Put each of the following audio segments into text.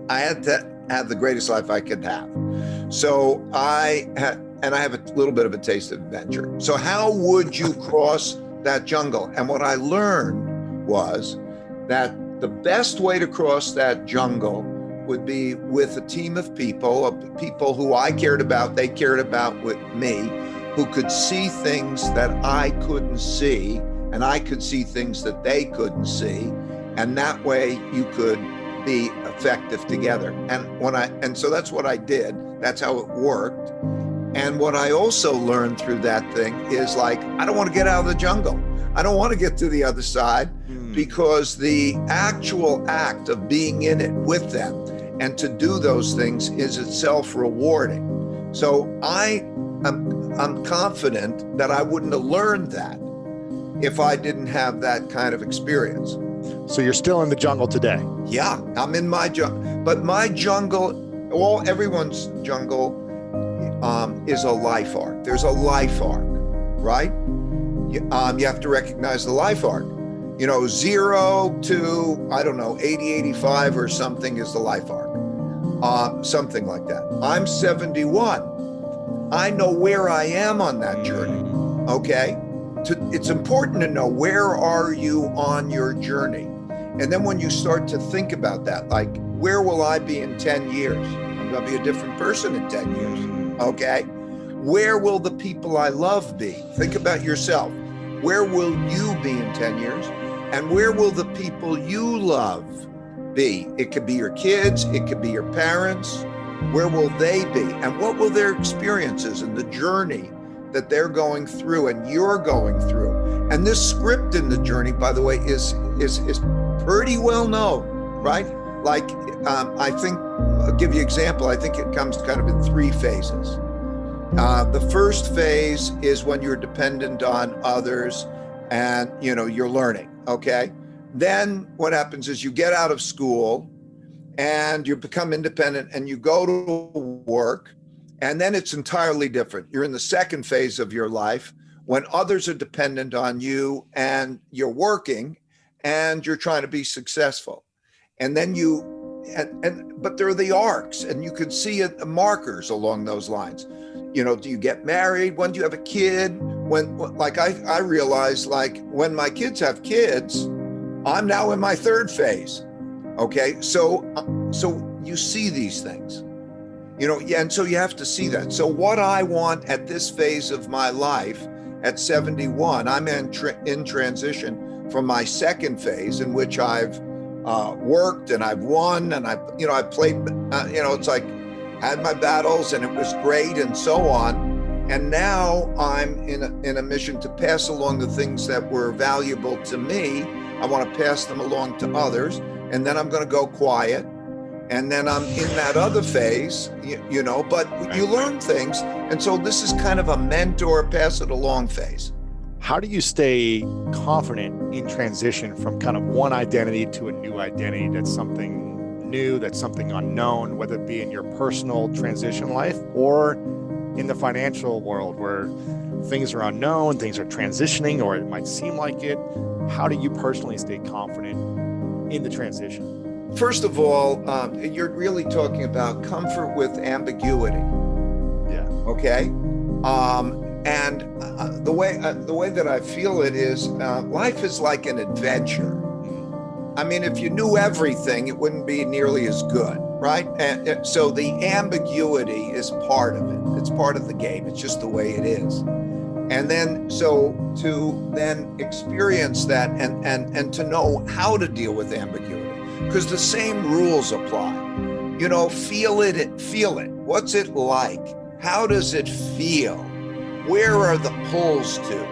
I had to have the greatest life I could have. So I have a little bit of a taste of adventure. So how would you cross that jungle? And what I learned was that the best way to cross that jungle would be with a team of people who I cared about, they cared about with me, who could see things that I couldn't see, and I could see things that they couldn't see. And that way you could be effective together. And so that's what I did. That's how it worked. And what I also learned through that thing is, like, I don't want to get out of the jungle. I don't want to get to the other side, because the actual act of being in it with them and to do those things is itself rewarding. So I'm confident that I wouldn't have learned that if I didn't have that kind of experience. So you're still in the jungle today? Yeah, I'm in my jungle. But my jungle, everyone's jungle is a life arc. There's a life arc, right? You have to recognize the life arc. 0 to, 80, 85 or something is the life arc. Something like that. I'm 71. I know where I am on that journey, okay? It's important to know, where are you on your journey? And then when you start to think about that, like, where will I be in 10 years? I'm going to be a different person in 10 years, okay? Where will the people I love be? Think about yourself. Where will you be in 10 years? And where will the people you love be? It could be your kids, it could be your parents. Where will they be? And what will their experiences and the journey that they're going through and you're going through? And this script in the journey, by the way, is pretty well known, right? Like, I think, I'll give you an example. I think it comes kind of in 3 phases. The first phase is when you're dependent on others and, you're learning, okay? Then what happens is you get out of school and you become independent and you go to work, and then it's entirely different. You're in the second phase of your life when others are dependent on you and you're working and you're trying to be successful. And then but there are the arcs, and you could see markers along those lines. Do you get married? When do you have a kid? Like I realized, like, when my kids have kids, I'm now in my third phase. Okay, so you see these things, and so you have to see that. So what I want at this phase of my life, at 71, I'm in transition from my second phase, in which I've worked and I've won and I've played, it's like had my battles and it was great and so on. And now I'm in a mission to pass along the things that were valuable to me. I want to pass them along to others. And then I'm going to go quiet. And then I'm in that other phase, but you learn things. And so this is kind of a mentor, pass it along phase. How do you stay confident in transition from kind of one identity to a new identity? That's something new, that's something unknown, whether it be in your personal transition life or in the financial world where things are unknown, things are transitioning, or it might seem like it. How do you personally stay confident in the transition? First of all, you're really talking about comfort with ambiguity. Yeah. Okay. And the way that I feel it is, life is like an adventure. I mean, if you knew everything, it wouldn't be nearly as good, right? And so the ambiguity is part of it. It's part of the game. It's just the way it is. And then, so to then experience that and to know how to deal with ambiguity, because the same rules apply. Feel it. What's it like? How does it feel? Where are the pulls to?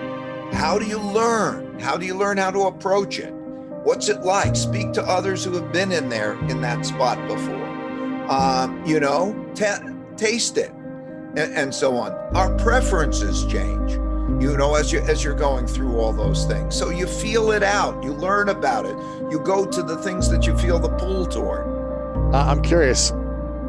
How do you learn? How do you learn how to approach it? What's it like? Speak to others who have been in that spot before. Taste it, and so on. Our preferences change, as you're going through all those things. So you feel it out, you learn about it, you go to the things that you feel the pull toward. I'm curious.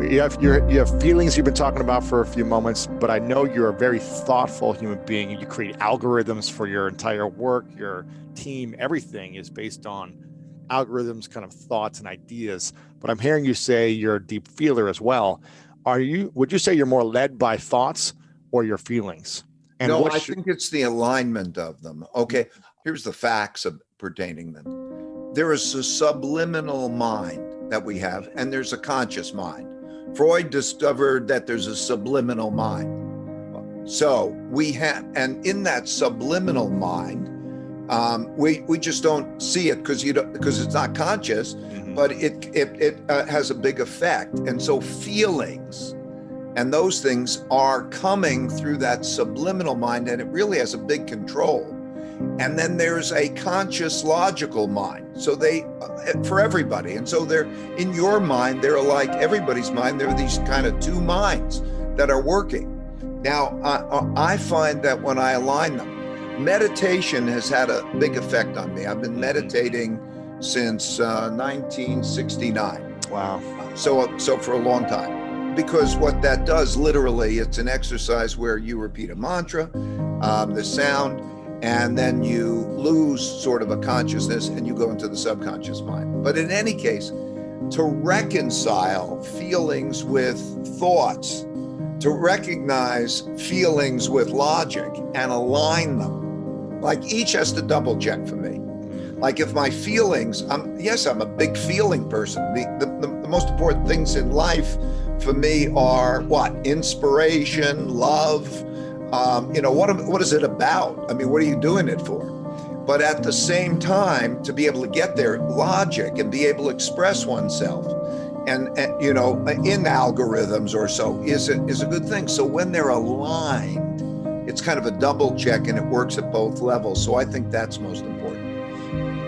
You have feelings you've been talking about for a few moments, but I know you're a very thoughtful human being. You create algorithms for your entire work, your team, everything is based on algorithms, kind of thoughts and ideas, but I'm hearing you say you're a deep feeler as well. Would you say you're more led by thoughts or your feelings? And No, I think it's the alignment of them. Okay, here's the facts pertaining them. There is a subliminal mind that we have, and there's a conscious mind. Freud discovered that there's a subliminal mind. So we have, and in that subliminal mind, we just don't see it because it's not conscious, but it has a big effect. And so feelings and those things are coming through that subliminal mind, and it really has a big control. And then there's a conscious logical mind. So for everybody. And so they're in your mind, they're like everybody's mind. There are these kind of two minds that are working. Now, I find that when I align them, meditation has had a big effect on me. I've been meditating since 1969. Wow. So for a long time, because what that does, literally, it's an exercise where you repeat a mantra, the sound, and then you lose sort of a consciousness and you go into the subconscious mind. But in any case, to reconcile feelings with thoughts, to recognize feelings with logic and align them, like each has to double check for me. Like if my feelings, I'm a big feeling person. The most important things in life for me are what? Inspiration, love. What is it about? I mean, what are you doing it for? But at the same time, to be able to get there, logic and be able to express oneself and in algorithms or so is a good thing. So when they're aligned, it's kind of a double check and it works at both levels. So I think that's most important.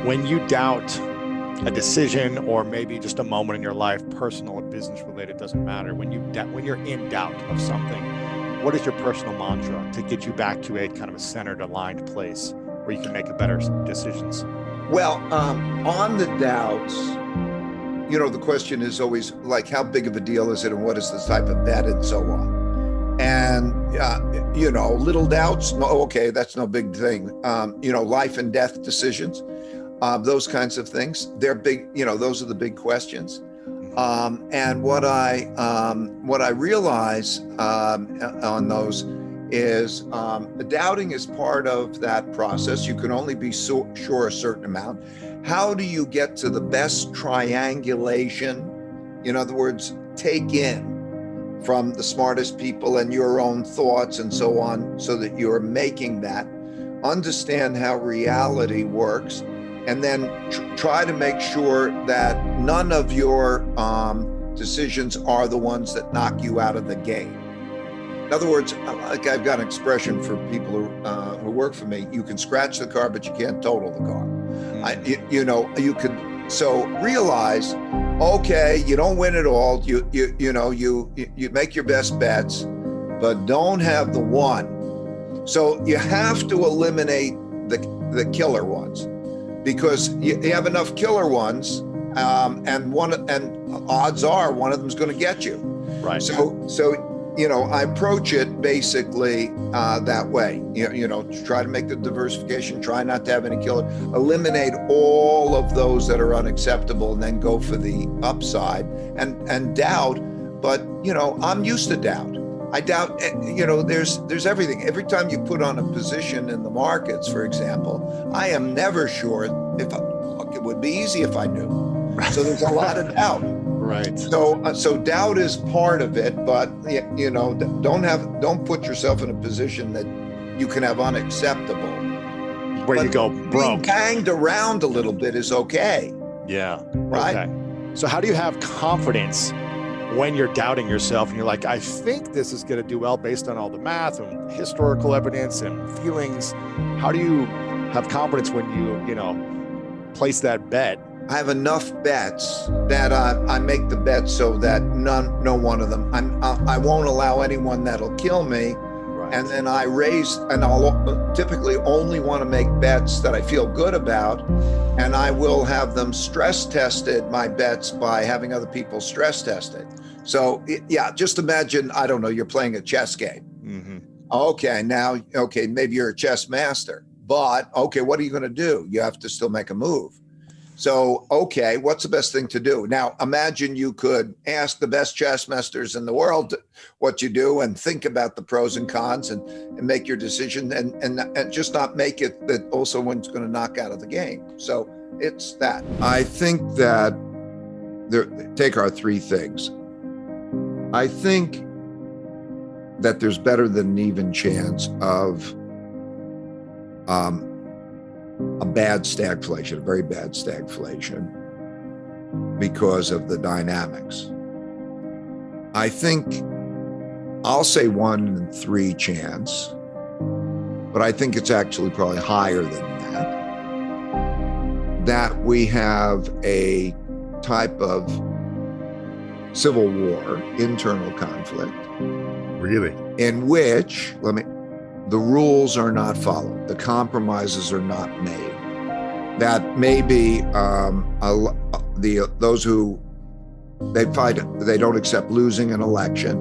When you doubt a decision or maybe just a moment in your life, personal or business related, doesn't matter. When you're in doubt of something, what is your personal mantra to get you back to a kind of a centered, aligned place where you can make better decisions? Well, on the doubts, the question is always like, how big of a deal is it and what is the type of bet and so on. And, little doubts, okay, that's no big thing. Life and death decisions, those kinds of things, they're big, those are the big questions. And what I realize on those is doubting is part of that process. You can only be sure a certain amount. How do you get to the best triangulation? In other words, take in from the smartest people and your own thoughts and so on, so that you're making that, understand how reality works, and then try to make sure that none of your decisions are the ones that knock you out of the game. In other words, like I've got an expression for people who work for me: you can scratch the car, but you can't total the car. You could. So realize, okay, you don't win it all. You make your best bets, but don't have the one. So you have to eliminate the killer ones, because you have enough killer ones, and odds are one of them is going to get you. Right. So I approach it basically that way. Try to make the diversification, try not to have any killer, eliminate all of those that are unacceptable, and then go for the upside and doubt. But, I'm used to doubt. I doubt, there's everything. Every time you put on a position in the markets, for example, I am never sure it would be easy if I knew. So there's a lot of doubt. Right. So doubt is part of it, but don't put yourself in a position that you can have unacceptable. Where you go broke. Being banged around a little bit is okay. Yeah. Right. Okay. So how do you have confidence when you're doubting yourself and you're like, I think this is going to do well based on all the math and historical evidence and feelings? How do you have confidence when you place that bet? I have enough bets that I make the bet so that no one of them, I won't allow anyone that'll kill me. Right. And then I raise, and I'll typically only want to make bets that I feel good about, and I will have them stress tested, my bets, by having other people stress tested. So just imagine, I don't know, you're playing a chess game. Mm-hmm. Okay, maybe you're a chess master, but okay, what are you going to do? You have to still make a move. So, okay, what's the best thing to do? Now, imagine you could ask the best chess masters in the world what you do and think about the pros and cons and make your decision and just not make it that also one's going to knock out of the game. So it's that. I think that take our three things. I think that there's better than an even chance of a bad stagflation, a very bad stagflation, because of the dynamics. I think I'll say 1 in 3 chance, but I think it's actually probably higher than that we have a type of civil war, internal conflict. Really? In which, the rules are not followed, the compromises are not made. That may be those who they don't accept losing an election.